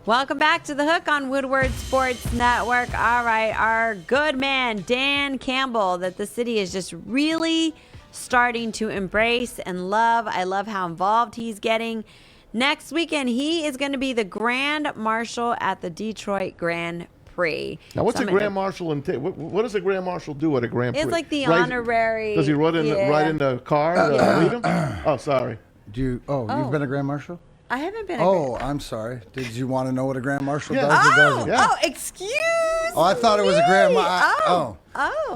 Welcome back to The Hook on Woodward Sports Network. All right, our good man, Dan Campbell, that the city is just really starting to embrace and love. I love how involved he's getting. Next weekend, he is going to be the Grand Marshal at the Detroit Grand Prix. Now, what's a Grand Marshal entail? What does a Grand Marshal do at a Grand Prix? It's like the honorary. Does he ride in the car to lead him? Oh, sorry. You've been a Grand Marshal? I haven't been. I'm sorry. Did you want to know what a Grand Marshal does or doesn't? Excuse me. Oh, I thought it was a Grand Oh.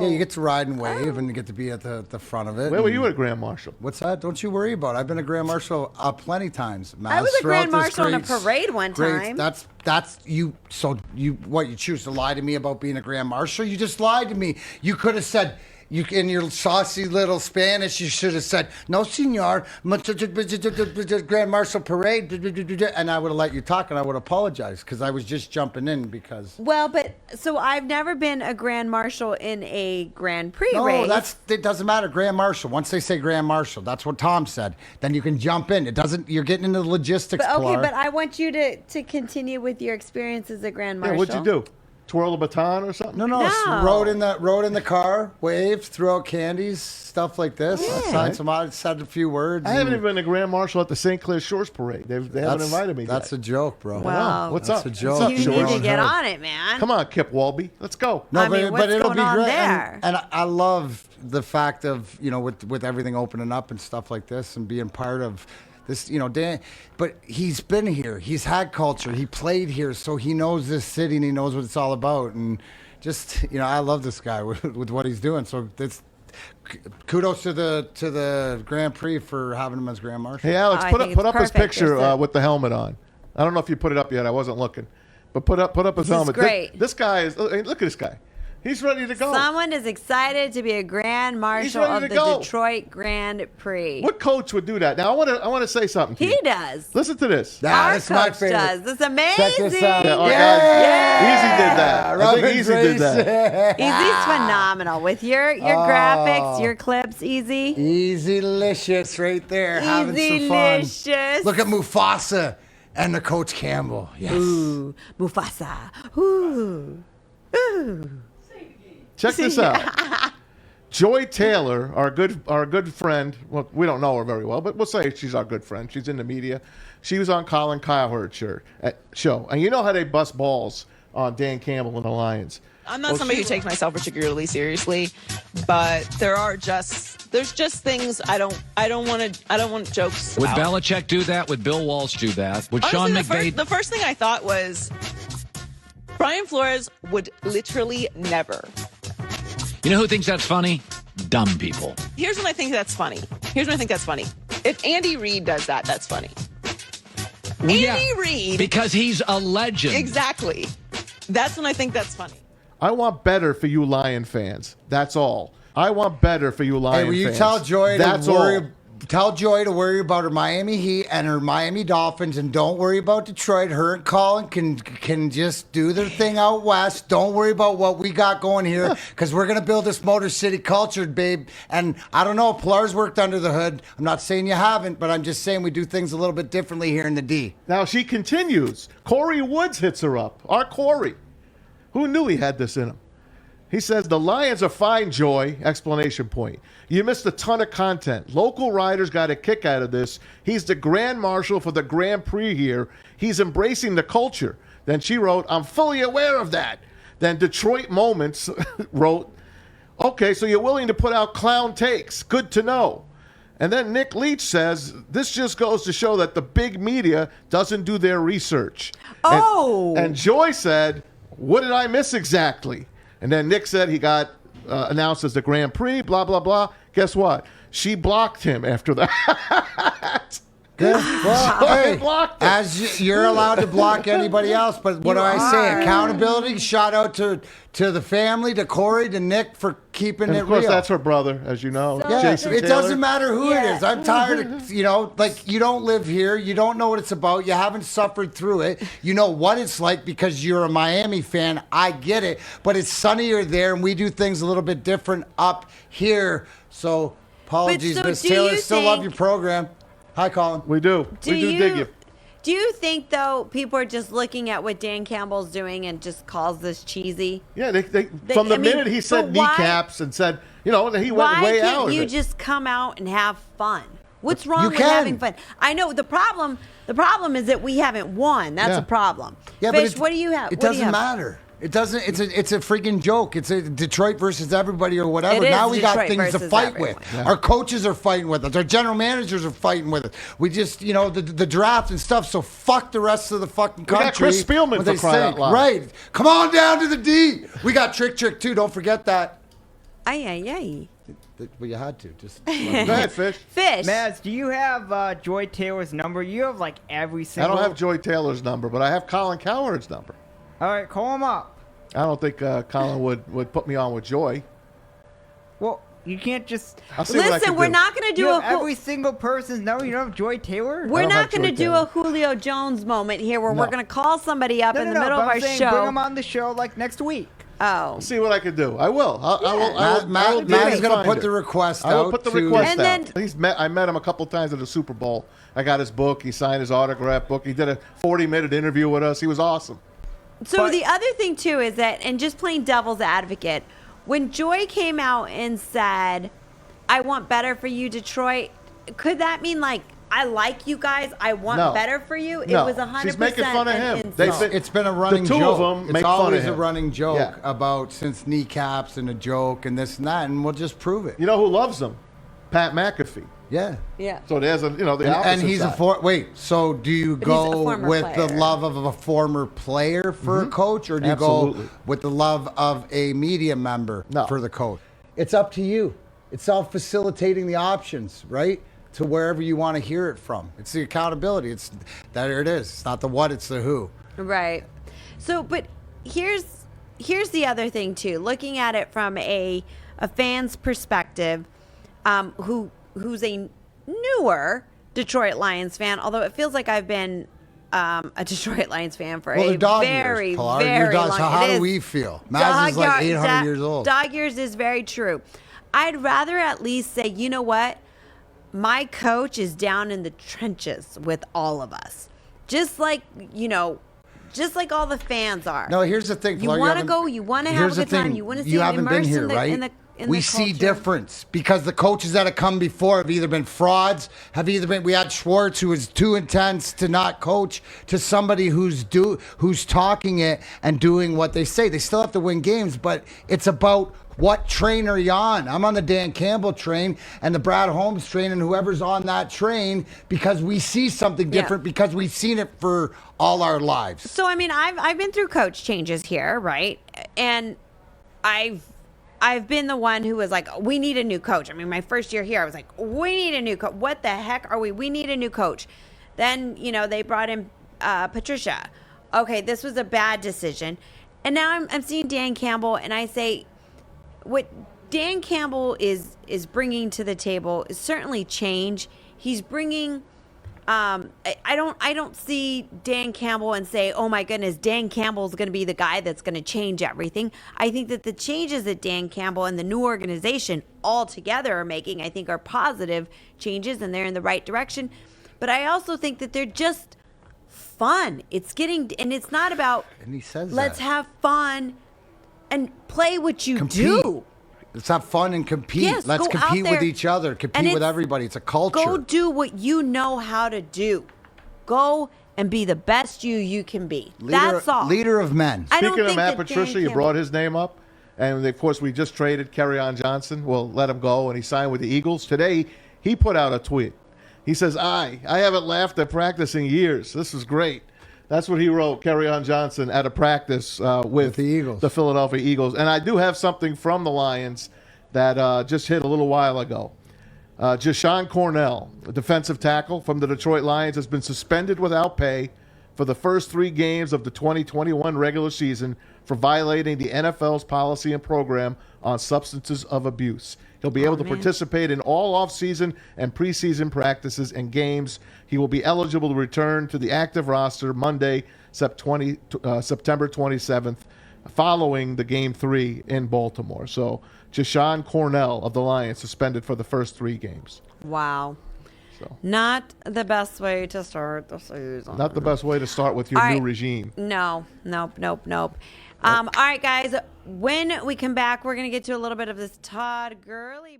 Yeah, you get to ride and wave and you get to be at the front of it. Where were you at a Grand Marshal? What's that? Don't you worry about it. I've been a Grand Marshal plenty times. I was a Grand Marshal in a parade one time. That's you. So you choose to lie to me about being a Grand Marshal? You just lied to me. You could have said. In your saucy little Spanish, you should have said, "No, senor, Grand Marshal Parade," and I would have let you talk, and I would apologize because I was just jumping in because. Well, so I've never been a Grand Marshal in a Grand Prix race. No, it doesn't matter. Grand Marshal. Once they say Grand Marshal, that's what Tom said. Then you can jump in. It doesn't. You're getting into the logistics. Okay, but I want you to continue with your experience as a Grand Marshal. Yeah, what'd you do? Twirl a baton or something? No. Rode in the car, waved, threw out candies, stuff like this. Yeah. Signed some out, said a few words. I haven't even been a Grand Marshal at the St. Clair Shores Parade. They haven't invited me. That's a joke, bro. Wow. What's That's up? a joke. What's up, You Shores? need to get on it, man. Come on, Kip Walby. Let's go. No, what's it'll going be on great. there? And I love the fact of, with everything opening up and stuff like this and being part of this, Dan, but he's been here. He's had culture. He played here, so he knows this city and he knows what it's all about. And just, I love this guy with what he's doing. So this, kudos to the Grand Prix for having him as Grand Marshal. Hey, Alex, put up his picture with the helmet on. I don't know if you put it up yet. I wasn't looking, but put up his helmet. Great. This guy is. Look at this guy. He's ready to go. Someone is excited to be a Grand Marshal of the Detroit Grand Prix. What coach would do that? Now I want to say something to you. He does. Listen to this. Our That's my coach favorite. does. That's amazing. Check this out. Easy did that. I think Easy did that. Easy's phenomenal with your graphics, your clips. Easy. Easy-licious right there. Having some fun. Easy-licious. Look at Mufasa and the Coach Campbell. Yes. Ooh, Mufasa. Ooh. Ooh. Check this out. Joy Taylor, our good friend. Well, we don't know her very well, but we'll say she's our good friend. She's in the media. She was on Colin Cowherd's show, and you know how they bust balls on Dan Campbell and the Lions. I'm not somebody who takes myself particularly seriously, but there's just things I don't want jokes Would about. Belichick do that? Would Bill Walsh do that? Would Sean McVay? The first thing I thought was Brian Flores would literally never. You know who thinks that's funny? Dumb people. Here's when I think that's funny. If Andy Reid does that, that's funny. Andy Reid. Because he's a legend. Exactly. That's when I think that's funny. I want better for you Lion fans. That's all. I want better for you Lion fans. Hey, will you tell Joy That's to worry? all. Tell Joy to worry about her Miami Heat and her Miami Dolphins, and don't worry about Detroit. Her and Colin can just do their thing out west. Don't worry about what we got going here, because we're going to build this Motor City culture, babe. And I don't know, Pilar's worked under the hood. I'm not saying you haven't, but I'm just saying we do things a little bit differently here in the D. Now she continues. Corey Woods hits her up. Our Corey. Who knew he had this in him? He says, the Lions are fine, Joy, exclamation point. You missed a ton of content. Local riders got a kick out of this. He's the Grand Marshal for the Grand Prix here. He's embracing the culture. Then she wrote, I'm fully aware of that. Then Detroit Moments wrote, okay, so you're willing to put out clown takes. Good to know. And then Nick Leach says, this just goes to show that the big media doesn't do their research. Oh. And Joy said, what did I miss exactly? And then Nick said he got announced as the Grand Prix, blah, blah, blah. Guess what? She blocked him after that. Good. Well, hey, blocked him. as you're allowed to block anybody else, but what do I say? Accountability. Shout out to the family, to Corey, to Nick for keeping And it of course, real. that's her brother, as you know, Yeah, Jason it Taylor. doesn't matter who it is. I'm tired of, you don't live here. You don't know what it's about. You haven't suffered through it. You know what it's like because you're a Miami fan. I get it. But it's sunnier there, and we do things a little bit different up here. So, apologies, so Miss do Taylor. you Still love think- your program. Hi, Colin. We do. We do dig you. Do you think, though, people are just looking at what Dan Campbell's doing and just calls this cheesy? Yeah, from the minute he said kneecaps and said, he went way out. Why can't you just come out and have fun? What's wrong with having fun? I know the problem. The problem is that we haven't won. That's a problem. Yeah, Fish, but what do you have? It doesn't matter. It doesn't. It's a freaking joke. It's a Detroit versus everybody or whatever. It is now we got Detroit things to versus fight everyone. with. Our coaches are fighting with us. Our general managers are fighting with us. We just, the draft and stuff. So fuck the rest of the fucking country. We got Chris Spielman for crying out loud. Right. Come on down to the D. We got Trick too. Don't forget that. Aye. Well, you had to. Just Go ahead, Fish. Fish. Mads, do you have Joy Taylor's number? You have like every single. I don't have Joy Taylor's number, but I have Colin Cowherd's number. All right, call him up. I don't think Colin would put me on with Joy. Well, you can't just. I'll see what I Listen, can we're do. not going to You do have a. every single person's number. You don't have Joy Taylor. We're don't not have going to Joy do Taylor. a Julio Jones moment here, where we're No. going to call somebody up in the middle but of our I'm saying show. Bring him on the show like next week. Oh, I'll see what I can do. I will. I will Matt is going to find put it. the request I will out. put the to- request And out. then- I met him a couple times at the Super Bowl. I got his book. He signed his autograph book. He did a 40-minute interview with us. He was awesome. so the other thing too is that, and just playing devil's advocate, when Joy came out and said, "I want better for you, Detroit," could that mean like, I like you guys, I want No. better for you? It No. was 100%. She's making fun of him. an They've insult. been- It's been a running The two joke. of them It's make fun of always a him. running joke Yeah. about since kneecaps and a joke and this and that, and we'll just prove it. You know who loves him? Pat McAfee. Yeah. Yeah. So there's the opposite And he's side. so do you But he's a go former with the player. love of a former player for a coach, or do you Absolutely. go with the love of a media member No. for the coach? It's up to you. It's all facilitating the options, right? To wherever you want to hear it from. It's the accountability. It's there it is. It's not the what, it's the who. Right. So, but here's the other thing too. Looking at it from a fan's perspective, who's a newer Detroit Lions fan, although it feels like I've been a Detroit Lions fan for Well, a the dog very, years, Pilar. very long. So how it do is. we feel? Maz is like 800 years old. Dog years is very true. I'd rather at least say, you know what? My coach is down in the trenches with all of us. Just like all the fans are. No, here's the thing. You Pilar, want to haven't- go, you want to have here's a the good time, thing, you want to you see haven't been immerse here, in the, right? in the We see culture. difference because the coaches that have come before have either been frauds, we had Schwartz who was too intense to not coach, to somebody who's talking it and doing what they say. They still have to win games, but it's about what train are you on? I'm on the Dan Campbell train and the Brad Holmes train and whoever's on that train, because we see something different because we've seen it for all our lives. So I mean, I've been through coach changes here, right? And I've been the one who was like, we need a new coach. I mean, my first year here, I was like, we need a new coach. What the heck are we? We need a new coach. Then, they brought in Patricia. Okay, this was a bad decision. And now I'm seeing Dan Campbell, and I say, what Dan Campbell is bringing to the table is certainly change. He's bringing... I don't see Dan Campbell and say, oh my goodness, Dan Campbell is going to be the guy that's going to change everything. I think that the changes that Dan Campbell and the new organization all together are making, I think, are positive changes, and they're in the right direction. But I also think that they're just fun. It's not about, And he says let's that. have fun and play what you Compete. do. Let's have fun and compete. Yes, Let's go out compete with there, each other. and Compete with it's- everybody. It's a culture. Go do what you know how to do. Go and be the best you can be. That's all. Leader of men. I don't Speaking of think Matt that Patricia, Dan you Campbell- brought his name up. And, of course, we just traded Kerryon Johnson. We'll let him go, and he signed with the Eagles. Today, he put out a tweet. He says, I haven't laughed at practice in years. This is great. That's what he wrote, Kerryon Johnson, at a practice with the Eagles. the Philadelphia Eagles. And I do have something from the Lions that just hit a little while ago. Jashawn Cornell, a defensive tackle from the Detroit Lions, has been suspended without pay for the first 3 games of the 2021 regular season for violating the NFL's policy and program on substances of abuse. He'll be able to participate in all offseason and preseason practices and games. He will be eligible to return to the active roster Monday, September 27th, following the Game 3 in Baltimore. So Jashawn Cornell of the Lions suspended for the first 3 games. Wow. So Not the best way to start the season. not the best way to start with your All new right. regime. No, nope. All right, guys. When we come back, we're going to get to a little bit of this Todd Gurley.